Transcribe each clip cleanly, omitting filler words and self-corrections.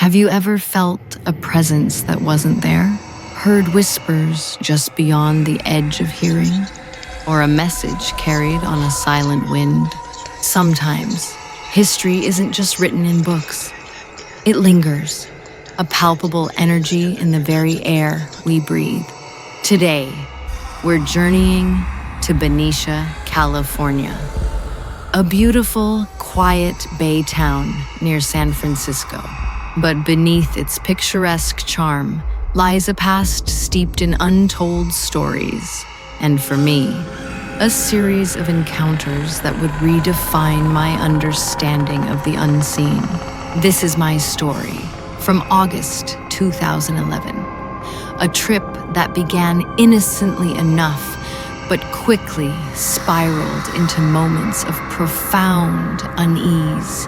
Have you ever felt a presence that wasn't there? Heard whispers just beyond the edge of hearing? Or a message carried on a silent wind? Sometimes, history isn't just written in books. It lingers, a palpable energy in the very air we breathe. Today, we're journeying to Benicia, California, a beautiful, quiet bay town near San Francisco. But beneath its picturesque charm lies a past steeped in untold stories, and for me, a series of encounters that would redefine my understanding of the unseen. This is my story from August 2011, a trip that began innocently enough but quickly spiraled into moments of profound unease,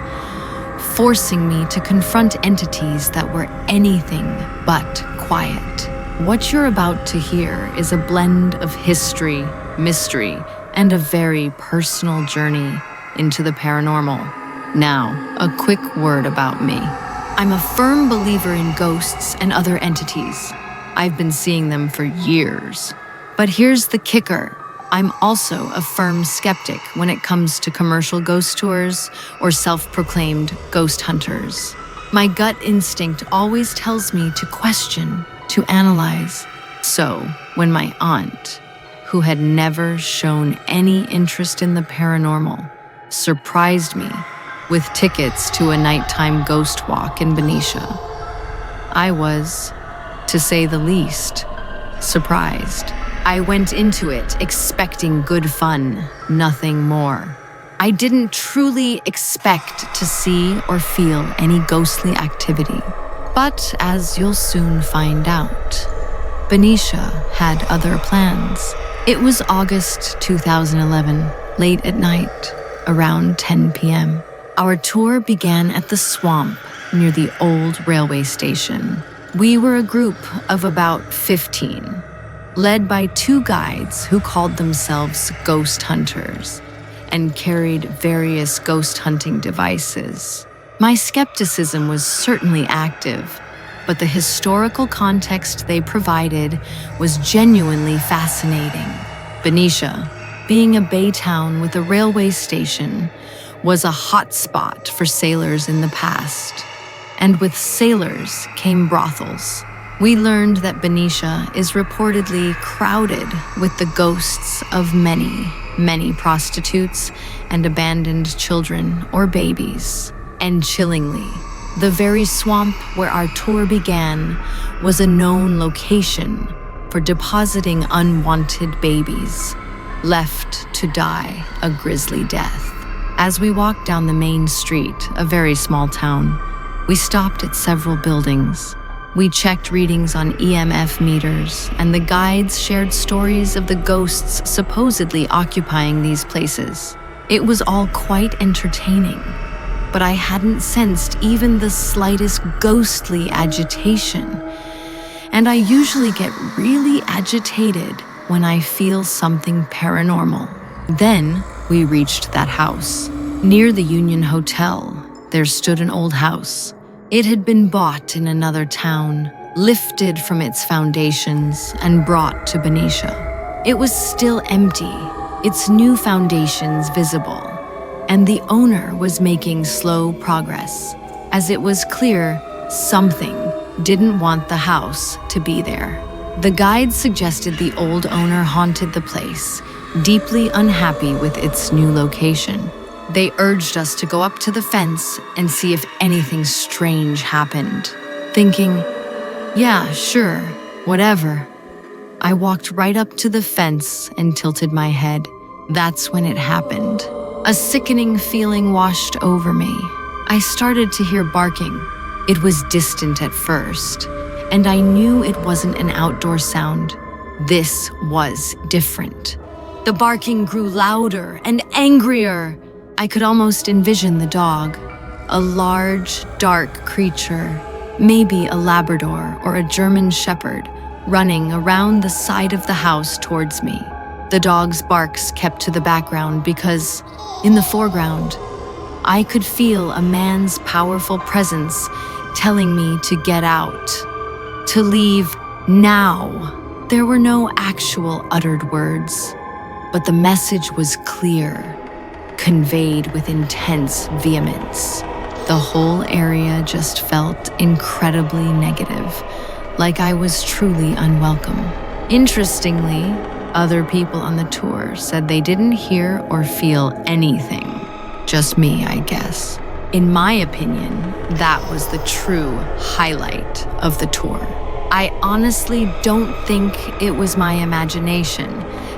forcing me to confront entities that were anything but quiet. What you're about to hear is a blend of history, mystery, and a very personal journey into the paranormal. Now, a quick word about me. I'm a firm believer in ghosts and other entities. I've been seeing them for years. But here's the kicker. I'm also a firm skeptic when it comes to commercial ghost tours or self-proclaimed ghost hunters. My gut instinct always tells me to question, to analyze. So, when my aunt, who had never shown any interest in the paranormal, surprised me with tickets to a nighttime ghost walk in Benicia, I was, to say the least, surprised. I went into it expecting good fun, nothing more. I didn't truly expect to see or feel any ghostly activity. But as you'll soon find out, Benicia had other plans. It was August 2011, late at night, around 10 p.m. Our tour began at the swamp near the old railway station. We were a group of about 15. Led by two guides who called themselves ghost hunters and carried various ghost hunting devices. My skepticism was certainly active, but the historical context they provided was genuinely fascinating. Benicia, being a bay town with a railway station, was a hotspot for sailors in the past, and with sailors came brothels. We learned that Benicia is reportedly crowded with the ghosts of many prostitutes and abandoned children or babies. And chillingly, the very swamp where our tour began was a known location for depositing unwanted babies, left to die a grisly death. As we walked down the main street, a very small town, we stopped at several buildings. We checked readings on EMF meters, and the guides shared stories of the ghosts supposedly occupying these places. It was all quite entertaining, but I hadn't sensed even the slightest ghostly agitation. And I usually get really agitated when I feel something paranormal. Then we reached that house. Near the Union Hotel, there stood an old house. It had been bought in another town, lifted from its foundations, and brought to Benicia. It was still empty, its new foundations visible, and the owner was making slow progress, as it was clear something didn't want the house to be there. The guide suggested the old owner haunted the place, deeply unhappy with its new location. They urged us to go up to the fence and see if anything strange happened. Thinking, yeah, sure, whatever. I walked right up to the fence and tilted my head. That's when it happened. A sickening feeling washed over me. I started to hear barking. It was distant at first, and I knew it wasn't an outdoor sound. This was different. The barking grew louder and angrier. I could almost envision the dog, a large, dark creature, maybe a Labrador or a German Shepherd, running around the side of the house towards me. The dog's barks kept to the background because, in the foreground, I could feel a man's powerful presence telling me to get out, to leave now. There were no actual uttered words, but the message was clear, conveyed with intense vehemence. The whole area just felt incredibly negative, like I was truly unwelcome. Interestingly, other people on the tour said they didn't hear or feel anything. Just me, I guess. In my opinion, that was the true highlight of the tour. I honestly don't think it was my imagination,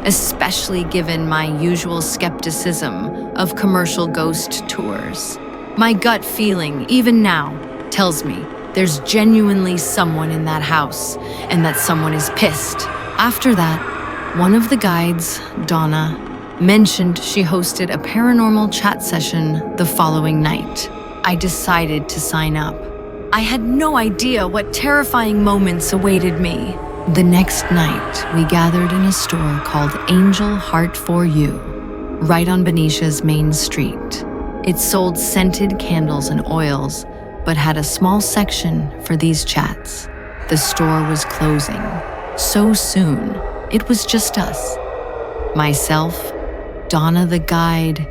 especially given my usual skepticism of commercial ghost tours. My gut feeling, even now, tells me there's genuinely someone in that house and that someone is pissed. After that, one of the guides, Donna, mentioned she hosted a paranormal chat session the following night. I decided to sign up. I had no idea what terrifying moments awaited me. The next night, we gathered in a store called Angel Heart for You, right on Benicia's main street. It sold scented candles and oils, but had a small section for these chats. The store was closing. So soon, it was just us. Myself, Donna the guide,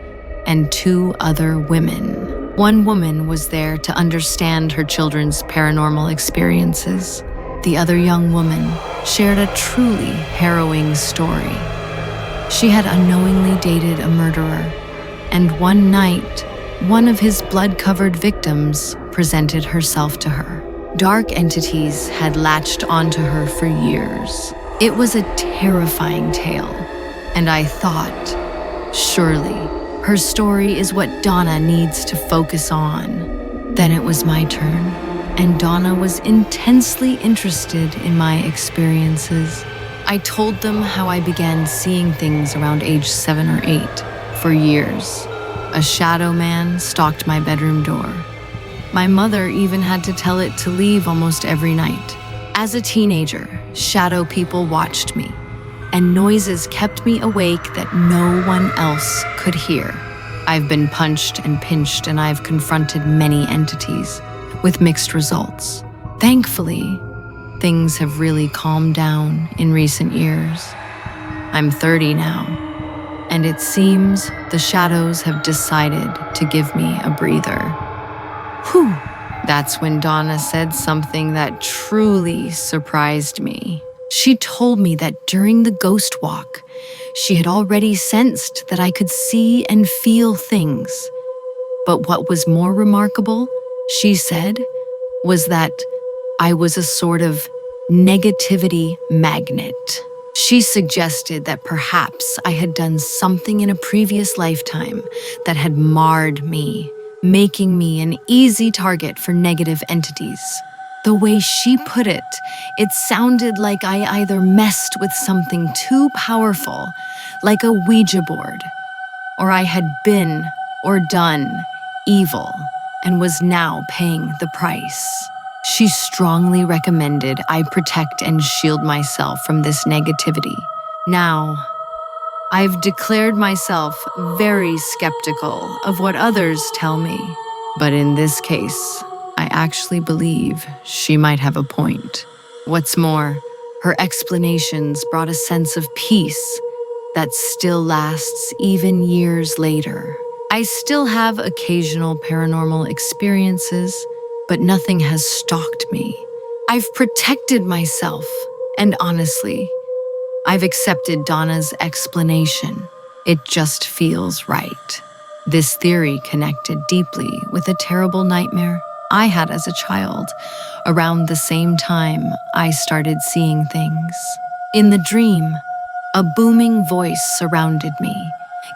and 2 other women. One woman was there to understand her children's paranormal experiences. The other young woman shared a truly harrowing story. She had unknowingly dated a murderer, and one night, one of his blood-covered victims presented herself to her. Dark entities had latched onto her for years. It was a terrifying tale, and I thought, surely, her story is what Donna needs to focus on. Then it was my turn, and Donna was intensely interested in my experiences. I told them how I began seeing things around age 7 or 8 for years. A shadow man stalked my bedroom door. My mother even had to tell it to leave almost every night. As a teenager, shadow people watched me, and noises kept me awake that no one else could hear. I've been punched and pinched, and I've confronted many entities, with mixed results. Thankfully, things have really calmed down in recent years. I'm 30 now, and it seems the shadows have decided to give me a breather. Whew! That's when Donna said something that truly surprised me. She told me that during the ghost walk, she had already sensed that I could see and feel things. But what was more remarkable, she said, was that I was a sort of negativity magnet. She suggested that perhaps I had done something in a previous lifetime that had marred me, making me an easy target for negative entities. The way she put it, it sounded like I either messed with something too powerful, like a Ouija board, or I had been or done evil and was now paying the price. She strongly recommended I protect and shield myself from this negativity. Now, I've declared myself very skeptical of what others tell me, but in this case, I actually believe she might have a point. What's more, her explanations brought a sense of peace that still lasts even years later. I still have occasional paranormal experiences, but nothing has stalked me. I've protected myself, and honestly, I've accepted Donna's explanation. It just feels right. This theory connected deeply with a terrible nightmare I had as a child, around the same time I started seeing things. In the dream, a booming voice surrounded me,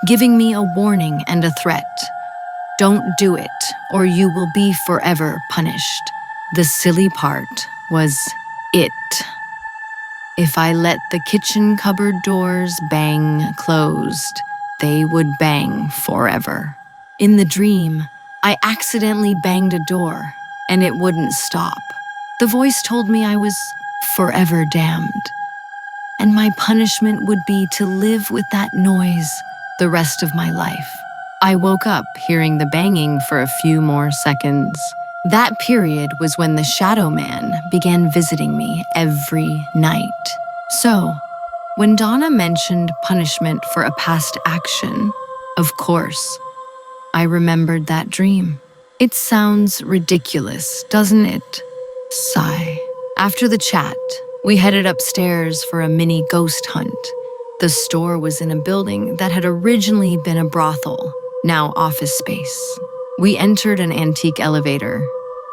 giving me a warning and a threat. Don't do it, or you will be forever punished. The silly part was it. If I let the kitchen cupboard doors bang closed, they would bang forever. In the dream, I accidentally banged a door, and it wouldn't stop. The voice told me I was forever damned, and my punishment would be to live with that noise the rest of my life. I woke up hearing the banging for a few more seconds, That period was when the Shadow Man began visiting me every night. So, when Donna mentioned punishment for a past action, of course, I remembered that dream. It sounds ridiculous, doesn't it? Sigh. After the chat, we headed upstairs for a mini ghost hunt. The store was in a building that had originally been a brothel, now office space. We entered an antique elevator,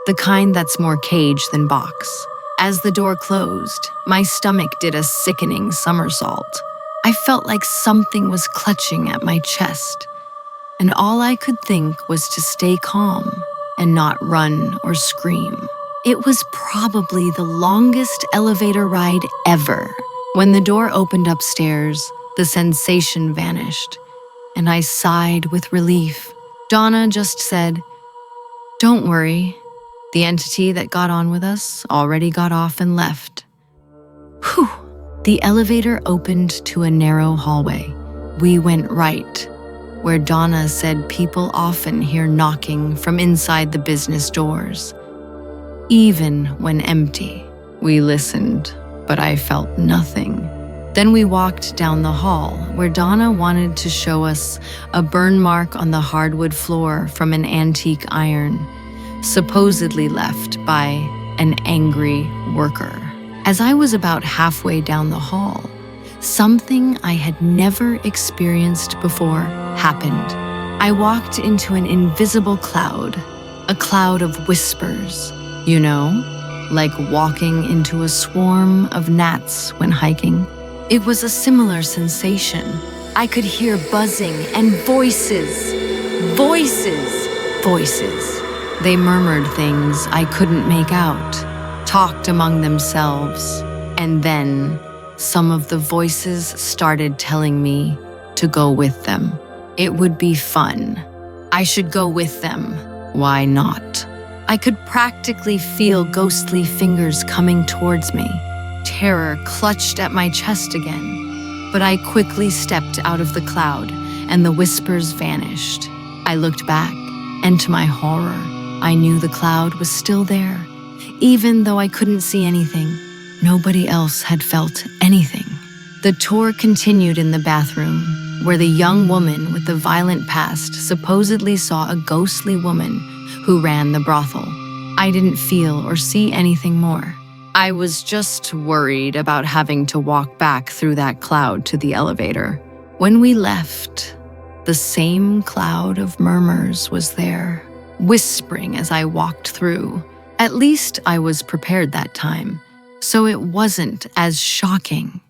the kind that's more cage than box. As the door closed, my stomach did a sickening somersault. I felt like something was clutching at my chest, and all I could think was to stay calm and not run or scream. It was probably the longest elevator ride ever. When the door opened upstairs, the sensation vanished, and I sighed with relief. Donna just said, "Don't worry. The entity that got on with us already got off and left." Whew! The elevator opened to a narrow hallway. We went right, where Donna said people often hear knocking from inside the business doors, even when empty. We listened, but I felt nothing. Then we walked down the hall, where Donna wanted to show us a burn mark on the hardwood floor from an antique iron, supposedly left by an angry worker. As I was about halfway down the hall, something I had never experienced before happened. I walked into an invisible cloud, a cloud of whispers, like walking into a swarm of gnats when hiking. It was a similar sensation. I could hear buzzing and voices. Voices. They murmured things I couldn't make out, talked among themselves, and then some of the voices started telling me to go with them. It would be fun. I should go with them. Why not? I could practically feel ghostly fingers coming towards me. Terror clutched at my chest again, but I quickly stepped out of the cloud and the whispers vanished. I looked back, and to my horror, I knew the cloud was still there, even though I couldn't see anything. Nobody else had felt anything. The tour continued in the bathroom, where the young woman with the violent past supposedly saw a ghostly woman who ran the brothel. I didn't feel or see anything more. I was just worried about having to walk back through that cloud to the elevator. When we left, the same cloud of murmurs was there, whispering as I walked through. At least I was prepared that time, so it wasn't as shocking.